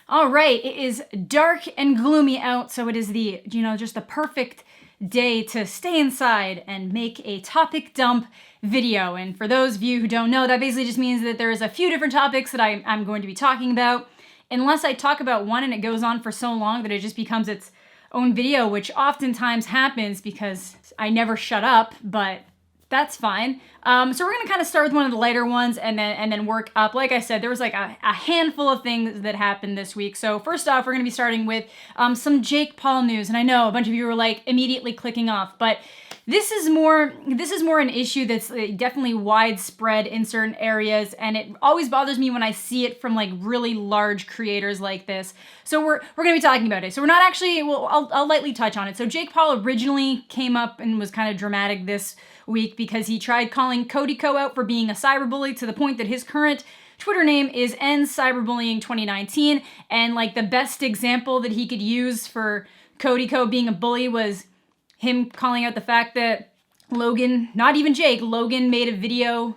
All right, it is dark and gloomy out, so it is the, just the perfect day to stay inside and make a topic dump video. And for those of you who don't know, that basically just means that there's a few different topics that I'm going to be talking about. Unless I talk about one and it goes on for so long that it just becomes its own video, which oftentimes happens because I never shut up, but that's fine. So we're gonna kind of start with one of the lighter ones and then work up. Like I said, there was like a handful of things that happened this week. So first off, we're gonna be starting with some Jake Paul news. And I know a bunch of you were like immediately clicking off, but this is more an issue that's definitely widespread in certain areas, and it always bothers me when I see it from like really large creators like this. So we're gonna be talking about it. So we're not actually, well, I'll lightly touch on it. So Jake Paul originally came up and was kind of dramatic this week because he tried calling Cody Co out for being a cyberbully to the point that his current Twitter name is End Cyberbullying 2019, and like the best example that he could use for Cody Co being a bully was him calling out the fact that Logan, not even Jake, Logan made a video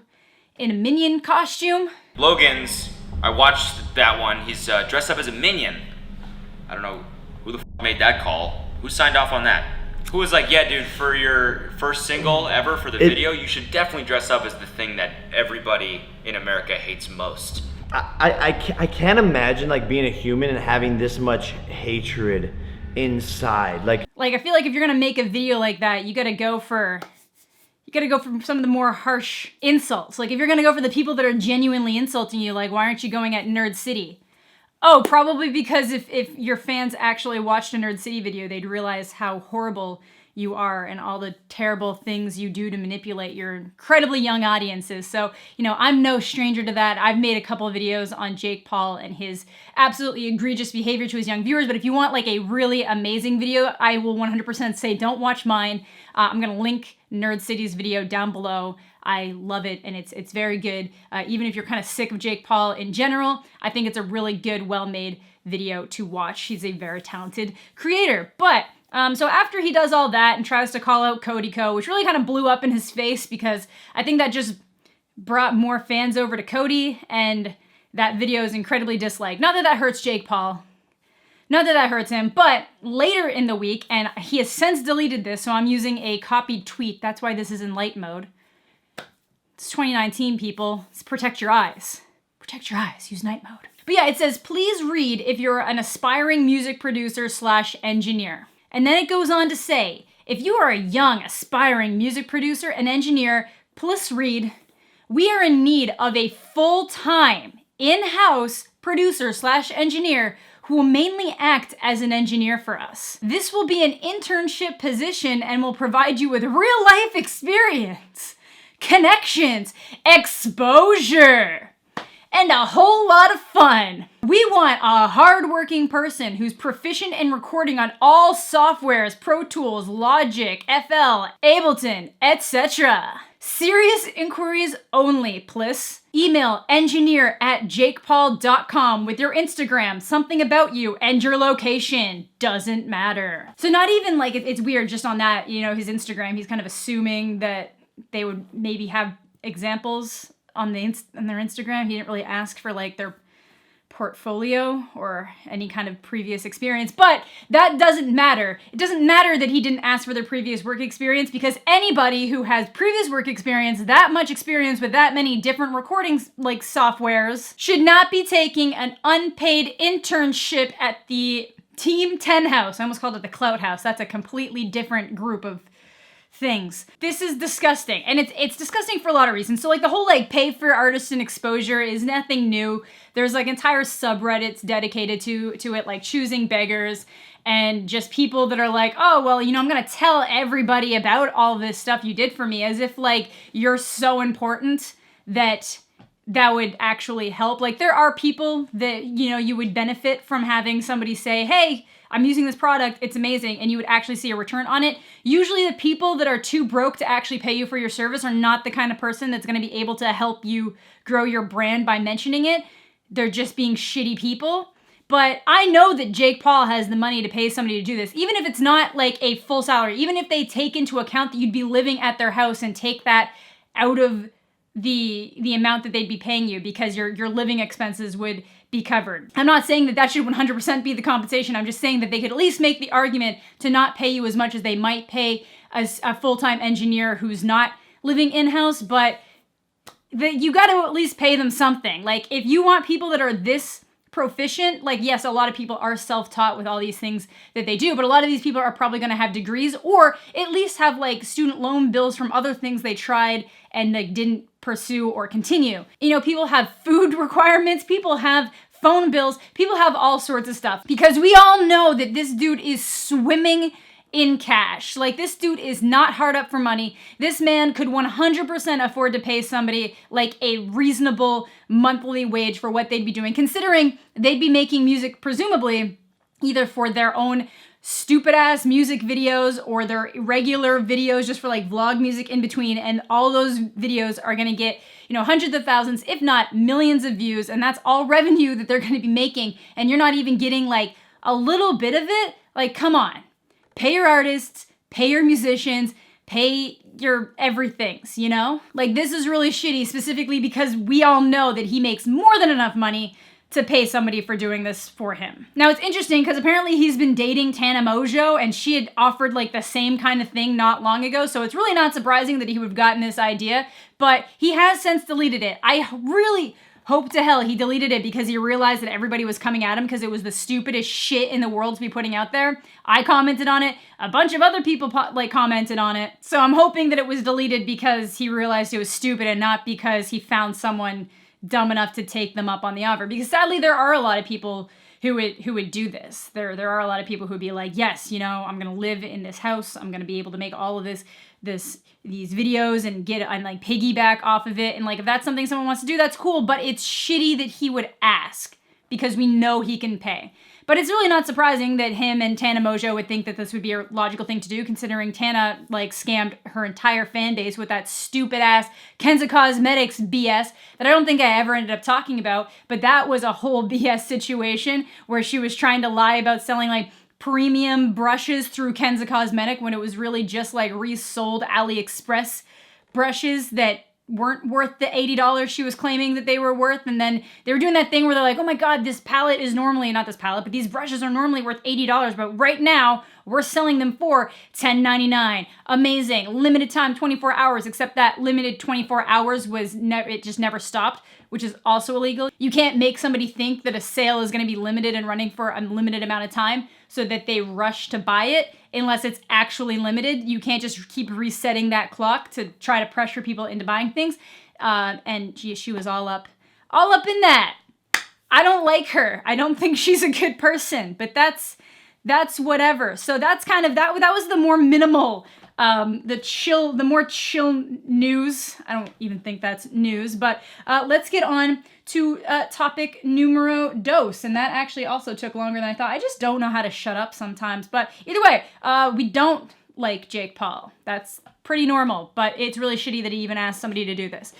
in a Minion costume. Logan's, I watched that one. He's dressed up as a Minion. I don't know who the made that call. Who signed off on that? Who was like, yeah, dude, for your first single ever for the video, you should definitely dress up as the thing that everybody in America hates most. I can't imagine like being a human and having this much hatred inside. Like I feel like if you're gonna make a video like that, you gotta go for some of the more harsh insults. Like if you're gonna go for the people that are genuinely insulting you, like why aren't you going at Nerd City? Oh, probably because if your fans actually watched a Nerd City video, they'd realize how horrible you are and all the terrible things you do to manipulate your incredibly young audiences. So, I'm no stranger to that. I've made a couple of videos on Jake Paul and his absolutely egregious behavior to his young viewers, but if you want like a really amazing video, I will 100% say don't watch mine. I'm gonna link Nerd City's video down below. I love it, and it's very good. Even if you're kind of sick of Jake Paul in general, I think it's a really good, well-made video to watch. He's a very talented creator. But so after he does all that and tries to call out Cody Co, which really kind of blew up in his face because I think that just brought more fans over to Cody, and that video is incredibly disliked. Not that that hurts Jake Paul. Not that that hurts him, but later in the week, and he has since deleted this, so I'm using a copied tweet. That's why this is in light mode. It's 2019, people. Let's protect your eyes. Protect your eyes. Use night mode. But yeah, it says, please read if you're an aspiring music producer / engineer. And then it goes on to say, if you are a young, aspiring music producer and engineer, please read, we are in need of a full-time, in-house producer / engineer who will mainly act as an engineer for us. This will be an internship position and will provide you with real-life experience, connections, exposure, and a whole lot of fun. We want a hardworking person who's proficient in recording on all softwares, Pro Tools, Logic, FL, Ableton, etc. Serious inquiries only, please. Email engineer@jakepaul.com with your Instagram, something about you, and your location. Doesn't matter. So not even like, it's weird just on that, his Instagram, he's kind of assuming that they would maybe have examples on their Instagram. He didn't really ask for like their portfolio or any kind of previous experience, but that doesn't matter. It doesn't matter that he didn't ask for their previous work experience, because anybody who has previous work experience, that much experience with that many different recording like softwares, should not be taking an unpaid internship at the Team 10 house. I almost called it the Clout House. That's a completely different group of things. This is disgusting, and it's disgusting for a lot of reasons. So like the whole like pay for artists and exposure is nothing new. There's like entire subreddits dedicated to it, like choosing beggars, and just people that are like, oh well, I'm gonna tell everybody about all this stuff you did for me, as if like you're so important that would actually help. Like there are people that you would benefit from having somebody say, hey, I'm using this product, it's amazing, and you would actually see a return on it. Usually the people that are too broke to actually pay you for your service are not the kind of person that's gonna be able to help you grow your brand by mentioning it. They're just being shitty people. But I know that Jake Paul has the money to pay somebody to do this, even if it's not like a full salary, even if they take into account that you'd be living at their house and take that out of the amount that they'd be paying you, because your living expenses would be covered. I'm not saying that that should 100% be the compensation. I'm just saying that they could at least make the argument to not pay you as much as they might pay a full-time engineer who's not living in-house, but you got to at least pay them something. Like, if you want people that are this proficient, like, yes, a lot of people are self-taught with all these things that they do, but a lot of these people are probably going to have degrees or at least have like student loan bills from other things they tried and like didn't pursue or continue. You know, people have food requirements, people have phone bills, people have all sorts of stuff, because we all know that this dude is swimming in cash. Like, this dude is not hard up for money. This man could 100% afford to pay somebody like a reasonable monthly wage for what they'd be doing, considering they'd be making music presumably either for their own stupid ass music videos or their regular videos just for like vlog music in between, and all those videos are going to get, you know, hundreds of thousands if not millions of views, and that's all revenue that they're going to be making, and you're not even getting like a little bit of it. Like, come on. Pay your artists, pay your musicians, pay your everythings, you know? Like, this is really shitty, specifically because we all know that he makes more than enough money to pay somebody for doing this for him. Now, it's interesting because apparently he's been dating Tana Mojo, and she had offered like the same kind of thing not long ago, so it's really not surprising that he would have gotten this idea, but he has since deleted it. I really hope to hell he deleted it because he realized that everybody was coming at him because it was the stupidest shit in the world to be putting out there. I commented on it. A bunch of other people commented on it. So I'm hoping that it was deleted because he realized it was stupid and not because he found someone dumb enough to take them up on the offer. Because sadly, there are a lot of people who would do this. There are a lot of people who would be like, yes, you know, I'm gonna live in this house. I'm gonna be able to make all of these videos and like piggyback off of it. And like, if that's something someone wants to do, that's cool, but it's shitty that he would ask because we know he can pay. But it's really not surprising that him and Tana Mojo would think that this would be a logical thing to do, considering Tana like scammed her entire fan base with that stupid ass Kenza Cosmetics BS that I don't think I ever ended up talking about, but that was a whole BS situation where she was trying to lie about selling like premium brushes through Kenza Cosmetic when it was really just like resold AliExpress brushes that weren't worth the $80 she was claiming that they were worth. And then they were doing that thing where they're like, oh my God, this palette is normally, not this palette, but these brushes are normally worth $80, but right now we're selling them for $10.99. Amazing. Limited time, 24 hours, except that limited 24 hours was it just never stopped, which is also illegal. You can't make somebody think that a sale is going to be limited and running for a limited amount of time so that they rush to buy it unless it's actually limited. You can't just keep resetting that clock to try to pressure people into buying things. And she was all up in that. I don't like her. I don't think she's a good person, but that's whatever. So that's kind of, that was the more minimal, the more chill news. I don't even think that's news, but let's get on to topic numero dos. And that actually also took longer than I thought. I just don't know how to shut up sometimes. But either way, we don't like Jake Paul. That's pretty normal, but it's really shitty that he even asked somebody to do this.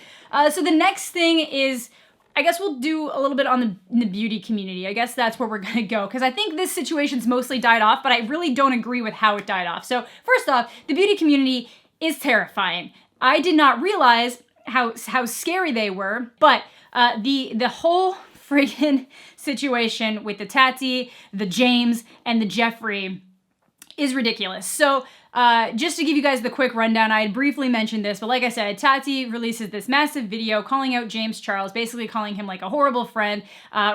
So the next thing is, I guess we'll do a little bit on the beauty community. I guess that's where we're gonna go, because I think this situation's mostly died off, but I really don't agree with how it died off. So first off, the beauty community is terrifying. I did not realize how scary they were, but the whole friggin' situation with the Tati, the James, and the Jeffree is ridiculous. So just to give you guys the quick rundown, I had briefly mentioned this, but like I said, Tati releases this massive video calling out James Charles, basically calling him like a horrible friend,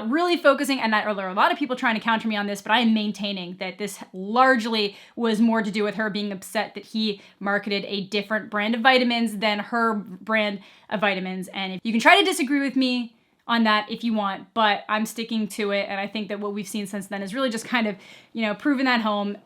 really focusing, and there are a lot of people trying to counter me on this, but I am maintaining that this largely was more to do with her being upset that he marketed a different brand of vitamins than her brand of vitamins. And if you can try to disagree with me on that if you want, but I'm sticking to it, and I think that what we've seen since then is really just kind of, you know, proving that home.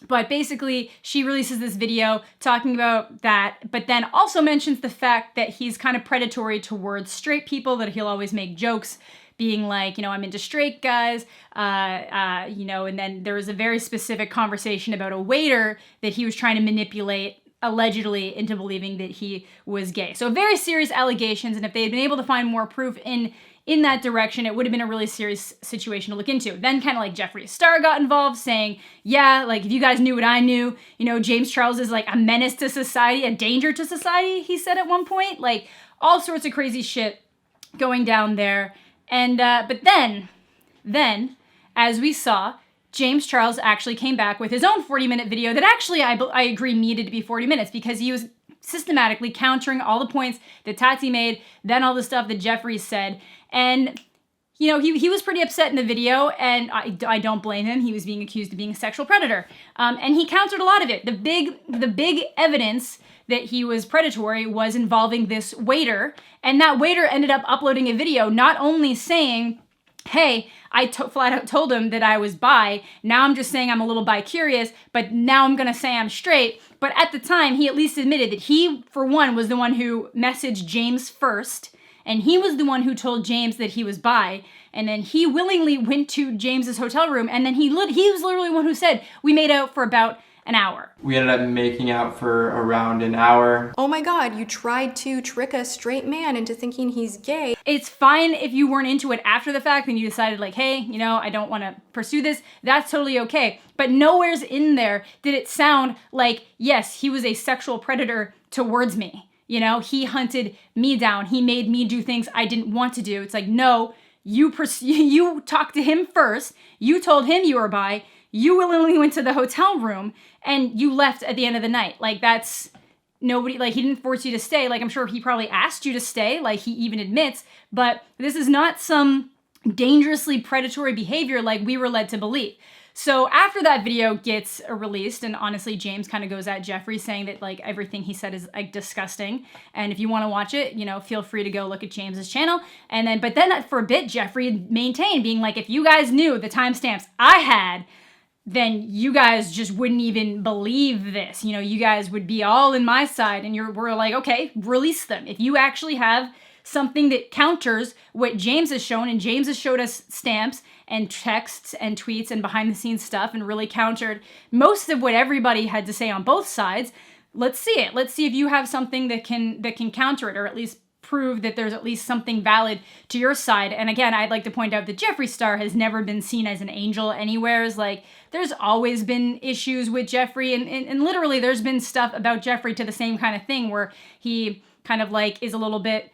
But basically, she releases this video talking about that, but then also mentions the fact that he's kind of predatory towards straight people, that he'll always make jokes being like, you know, I'm into straight guys, you know, and then there was a very specific conversation about a waiter that he was trying to manipulate allegedly into believing that he was gay. So very serious allegations, and if they had been able to find more proof in that direction, it would have been a really serious situation to look into. Then kind of like Jeffree Star got involved saying, yeah, like if you guys knew what I knew, you know, James Charles is like a menace to society, a danger to society, he said at one point. Like all sorts of crazy shit going down there. And but then, as we saw, James Charles actually came back with his own 40-minute video that actually I agree needed to be 40 minutes because he was systematically countering all the points that Tati made, then all the stuff that Jeffree said. And, you know, he was pretty upset in the video, and I don't blame him. He was being accused of being a sexual predator. And he countered a lot of it. The big evidence that he was predatory was involving this waiter, and that waiter ended up uploading a video not only saying, hey, I flat out told him that I was bi. Now I'm just saying I'm a little bi-curious, but now I'm going to say I'm straight. But at the time, he at least admitted that he, for one, was the one who messaged James first, and he was the one who told James that he was bi. And then he willingly went to James's hotel room, and then he was literally the one who said, we made out for about an hour. We ended up making out for around an hour. Oh my God, you tried to trick a straight man into thinking he's gay. It's fine if you weren't into it after the fact and you decided like, hey, you know, I don't want to pursue this. That's totally okay. But nowhere's in there did it sound like, yes, he was a sexual predator towards me. You know, he hunted me down. He made me do things I didn't want to do. It's like, no, you talked to him first. You told him you were bi. You willingly went to the hotel room and you left at the end of the night. Like, that's nobody, like, he didn't force you to stay. Like, I'm sure he probably asked you to stay, like he even admits, but this is not some dangerously predatory behavior like we were led to believe. So after that video gets released, and honestly, James kind of goes at Jeffree saying that like everything he said is like disgusting. And if you want to watch it, you know, feel free to go look at James's channel. And then, but then for a bit, Jeffree maintained being like, if you guys knew the timestamps I had, then you guys just wouldn't even believe this. You know, you guys would be all in my side, and we're like, okay, release them. If you actually have something that counters what James has shown, and James has showed us stamps and texts and tweets and behind the scenes stuff and really countered most of what everybody had to say on both sides, let's see it. Let's see if you have something that can counter it, or at least prove that there's at least something valid to your side. And again, I'd like to point out that Jeffree Star has never been seen as an angel anywheres. Like, there's always been issues with Jeffree, and literally there's been stuff about Jeffree to the same kind of thing where he kind of like seems a little bit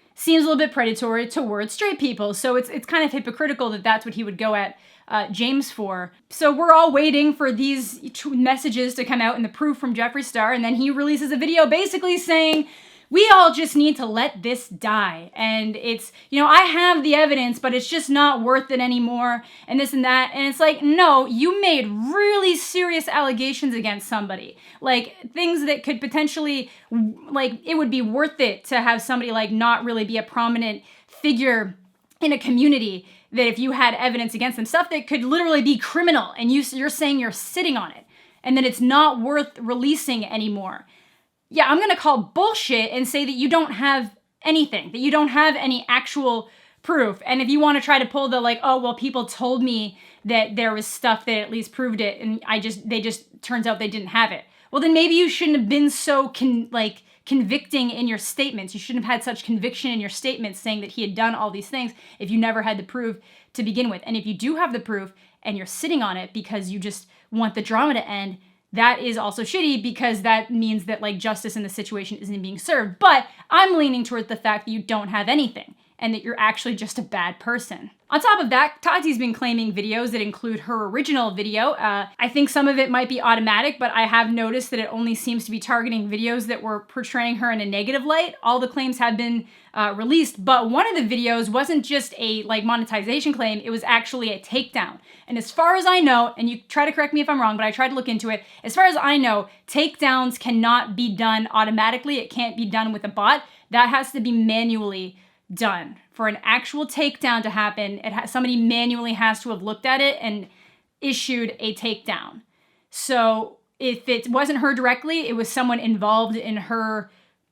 predatory towards straight people. So it's kind of hypocritical that that's what he would go at James for. So we're all waiting for these messages to come out and the proof from Jeffree Star, and then he releases a video basically saying, we all just need to let this die. And it's, you know, I have the evidence, but it's just not worth it anymore, and this and that. And it's like, no, you made really serious allegations against somebody. Like, things that could potentially, like, it would be worth it to have somebody, like, not really be a prominent figure in a community, that if you had evidence against them, stuff that could literally be criminal, and you're saying you're sitting on it, and that it's not worth releasing anymore. Yeah, I'm gonna call bullshit and say that you don't have anything, that you don't have any actual proof. And if you want to try to pull the like, oh, well, people told me that there was stuff that at least proved it, and they just turns out they didn't have it. Well, then maybe you shouldn't have been so convicting in your statements. You shouldn't have had such conviction in your statements saying that he had done all these things if you never had the proof to begin with. And if you do have the proof and you're sitting on it because you just want the drama to end, that is also shitty, because that means that like justice in the situation isn't being served. But I'm leaning towards the fact that you don't have anything and that you're actually just a bad person. On top of that, Tati's been claiming videos that include her original video. I think some of it might be automatic, but I have noticed that it only seems to be targeting videos that were portraying her in a negative light. All the claims have been released, but one of the videos wasn't just a like monetization claim, it was actually a takedown. And as far as I know, and you try to correct me if I'm wrong, but I tried to look into it, as far as I know, takedowns cannot be done automatically. It can't be done with a bot. That has to be manually done. For an actual takedown to happen, somebody manually has to have looked at it and issued a takedown. So if it wasn't her directly, it was someone involved in her,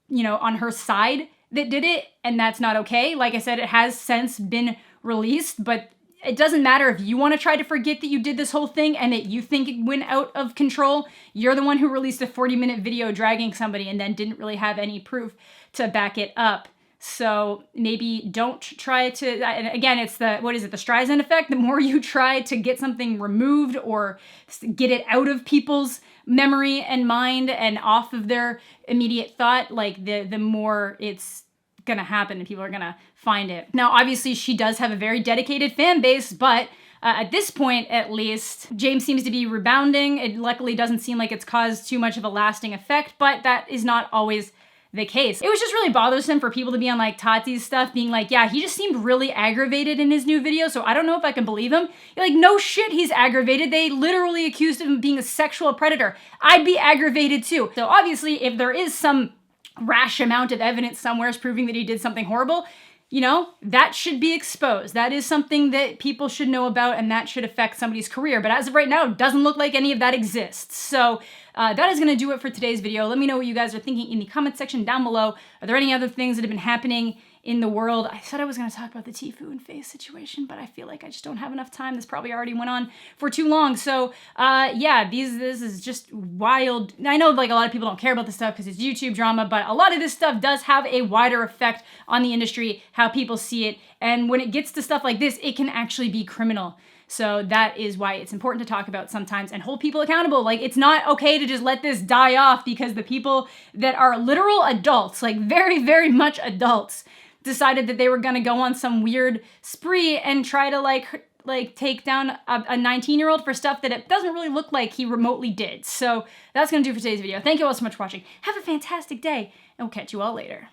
you know, on her side that did it, and that's not okay. Like I said, it has since been released, but it doesn't matter if you want to try to forget that you did this whole thing and that you think it went out of control. You're the one who released a 40-minute video dragging somebody and then didn't really have any proof to back it up. So maybe don't try to, and again, it's the Streisand effect. The more you try to get something removed or get it out of people's memory and mind and off of their immediate thought, like the more it's gonna happen and people are gonna find it. Now, obviously, she does have a very dedicated fan base, but at this point, at least, James seems to be rebounding. It luckily doesn't seem like it's caused too much of a lasting effect, but that is not always the case. It was just really bothersome for people to be on like Tati's stuff being like, yeah, he just seemed really aggravated in his new video, so I don't know if I can believe him. You're like, no shit, he's aggravated. They literally accused him of being a sexual predator. I'd be aggravated too. So obviously, if there is some rash amount of evidence somewhere proving that he did something horrible, you know, that should be exposed. That is something that people should know about and that should affect somebody's career. But as of right now, it doesn't look like any of that exists. So that is gonna do it for today's video. Let me know what you guys are thinking in the comment section down below. Are there any other things that have been happening in the world? I said I was gonna talk about the Tfue and Faye situation, but I feel like I just don't have enough time. This probably already went on for too long. So yeah, this is just wild. I know like a lot of people don't care about this stuff because it's YouTube drama, but a lot of this stuff does have a wider effect on the industry, how people see it. And when it gets to stuff like this, it can actually be criminal. So that is why it's important to talk about sometimes and hold people accountable. Like, it's not okay to just let this die off because the people that are literal adults, like very, very much adults, decided that they were gonna go on some weird spree and try to like take down a 19-year-old for stuff that it doesn't really look like he remotely did. So that's gonna do for today's video. Thank you all so much for watching. Have a fantastic day, and we'll catch you all later.